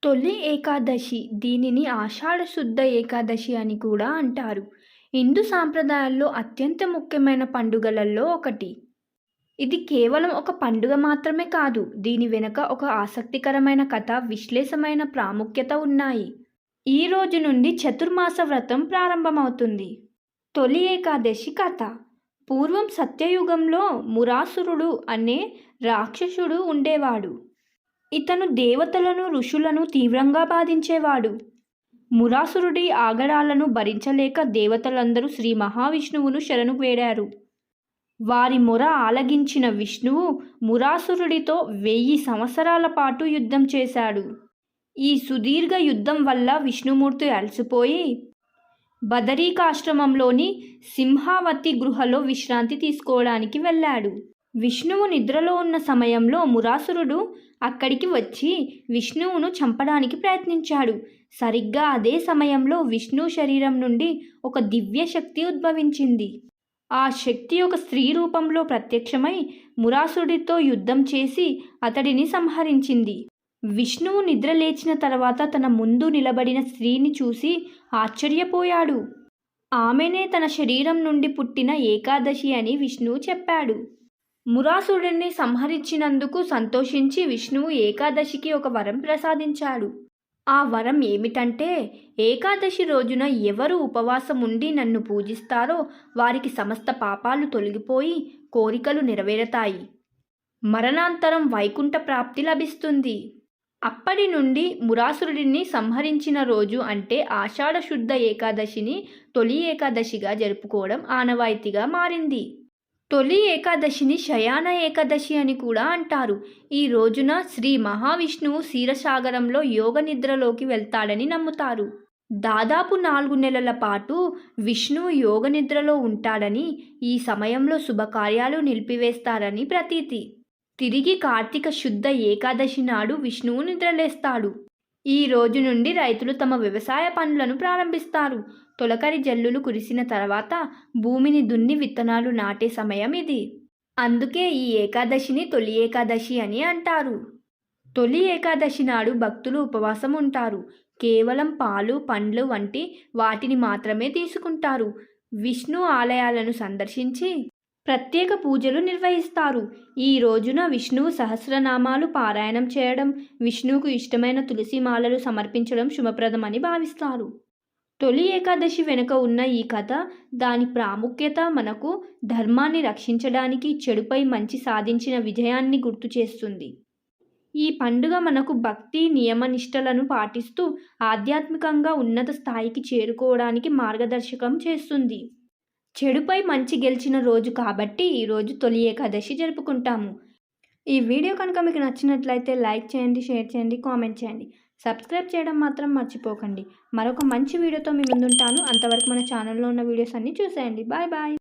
తొలి ఏకాదశి దీనిని ఆషాఢ శుద్ధ ఏకాదశి అని కూడా అంటారు. హిందూ సాంప్రదాయాల్లో అత్యంత ముఖ్యమైన పండుగలలో ఒకటి. ఇది కేవలం ఒక పండుగ మాత్రమే కాదు. దీని వెనుక ఒక ఆసక్తికరమైన కథ, విశ్లేషమైన ప్రాముఖ్యత ఉన్నాయి. ఈ రోజు నుండి చతుర్మాస వ్రతం ప్రారంభమవుతుంది. తొలి ఏకాదశి కథ. పూర్వం సత్యయుగంలో మురాసురుడు అనే రాక్షసుడు ఉండేవాడు. ఇతను దేవతలను, ఋషులను తీవ్రంగా బాధించేవాడు. మురాసురుడి ఆగడాలను భరించలేక దేవతలందరూ శ్రీ మహావిష్ణువును శరణు వేడారు. వారి మొర ఆలగించిన విష్ణువు మురాసురుడితో 1000 సంవత్సరాల పాటు యుద్ధం చేశాడు. ఈ సుదీర్ఘ యుద్ధం వల్ల విష్ణుమూర్తి అలసిపోయి బదరీకాశ్రమంలోని సింహావతి గృహలో విశ్రాంతి తీసుకోవడానికి వెళ్ళాడు. విష్ణువు నిద్రలో ఉన్న సమయంలో మురాసురుడు అక్కడికి వచ్చి విష్ణువును చంపడానికి ప్రయత్నించాడు. సరిగ్గా అదే సమయంలో విష్ణు శరీరం నుండి ఒక దివ్య శక్తి ఉద్భవించింది. ఆ శక్తి ఒక స్త్రీ రూపంలో ప్రత్యక్షమై మురాసురుడితో యుద్ధం చేసి అతడిని సంహరించింది. విష్ణువు నిద్ర లేచిన తర్వాత తన ముందు నిలబడిన స్త్రీని చూసి ఆశ్చర్యపోయాడు. ఆమెనే తన శరీరం నుండి పుట్టిన ఏకాదశి అని విష్ణువు చెప్పాడు. మురాసురుడిని సంహరించినందుకు సంతోషించి విష్ణువు ఏకాదశికి ఒక వరం ప్రసాదించాడు. ఆ వరం ఏమిటంటే, ఏకాదశి రోజున ఎవరు ఉపవాసం ఉండి నన్ను పూజిస్తారో వారికి సమస్త పాపాలు తొలగిపోయి కోరికలు నెరవేరతాయి. మరణాంతరం వైకుంఠ ప్రాప్తి లభిస్తుంది. అప్పటి నుండి మురాసురుడిని సంహరించిన రోజు అంటే ఆషాఢ శుద్ధ ఏకాదశిని తొలి ఏకాదశిగా జరుపుకోవడం ఆనవాయితీగా మారింది. తొలి ఏకాదశిని శయాన ఏకాదశి అని కూడా అంటారు. ఈ రోజున శ్రీ మహావిష్ణువు క్షీరసాగరంలో యోగ నిద్రలోకి వెళ్తాడని నమ్ముతారు. దాదాపు 4 నెలల పాటు విష్ణువు యోగ నిద్రలో ఉంటాడని, ఈ సమయంలో శుభకార్యాలు నిలిపివేస్తారని ప్రతీతి. తిరిగి కార్తీక శుద్ధ ఏకాదశి నాడు విష్ణువు నిద్రలేస్తాడు. ఈ రోజు నుండి రైతులు తమ వ్యవసాయ పనులను ప్రారంభిస్తారు. తొలకరి జల్లులు కురిసిన తర్వాత భూమిని దున్ని విత్తనాలు నాటే సమయం ఇది. అందుకే ఈ ఏకాదశిని తొలి ఏకాదశి అని అంటారు. తొలి ఏకాదశి నాడు భక్తులు ఉపవాసం ఉంటారు. కేవలం పాలు, పండ్లు వంటి వాటిని మాత్రమే తీసుకుంటారు. విష్ణు ఆలయాలను సందర్శించి ప్రత్యేక పూజలు నిర్వహిస్తారు. ఈ రోజున విష్ణువు సహస్రనామాలు పారాయణం చేయడం, విష్ణువుకు ఇష్టమైన తులసి మాలలు సమర్పించడం శుభప్రదమని భావిస్తారు. తొలి ఏకాదశి వెనుక ఉన్న ఈ కథ, దాని ప్రాముఖ్యత మనకు ధర్మాన్ని రక్షించడానికి, చెడుపై మంచి సాధించిన విజయాన్ని గుర్తు చేస్తుంది. ఈ పండుగ మనకు భక్తి, నియమనిష్టలను పాటిస్తూ ఆధ్యాత్మికంగా ఉన్నత స్థాయికి చేరుకోవడానికి మార్గదర్శకం చేస్తుంది. చెడుపై మంచి గెలిచిన రోజు కాబట్టి ఈరోజు తొలి ఏకాదశి జరుపుకుంటాము. ఈ వీడియో కనుక మీకు నచ్చినట్లయితే లైక్ చేయండి, షేర్ చేయండి, కామెంట్ చేయండి. సబ్స్క్రైబ్ చేయడం మాత్రం మర్చిపోకండి. మరొక మంచి వీడియోతో మీ ముందుంటాను. అంతవరకు మన ఛానల్లో ఉన్న వీడియోస్ అన్నీ చూసేయండి. Bye bye.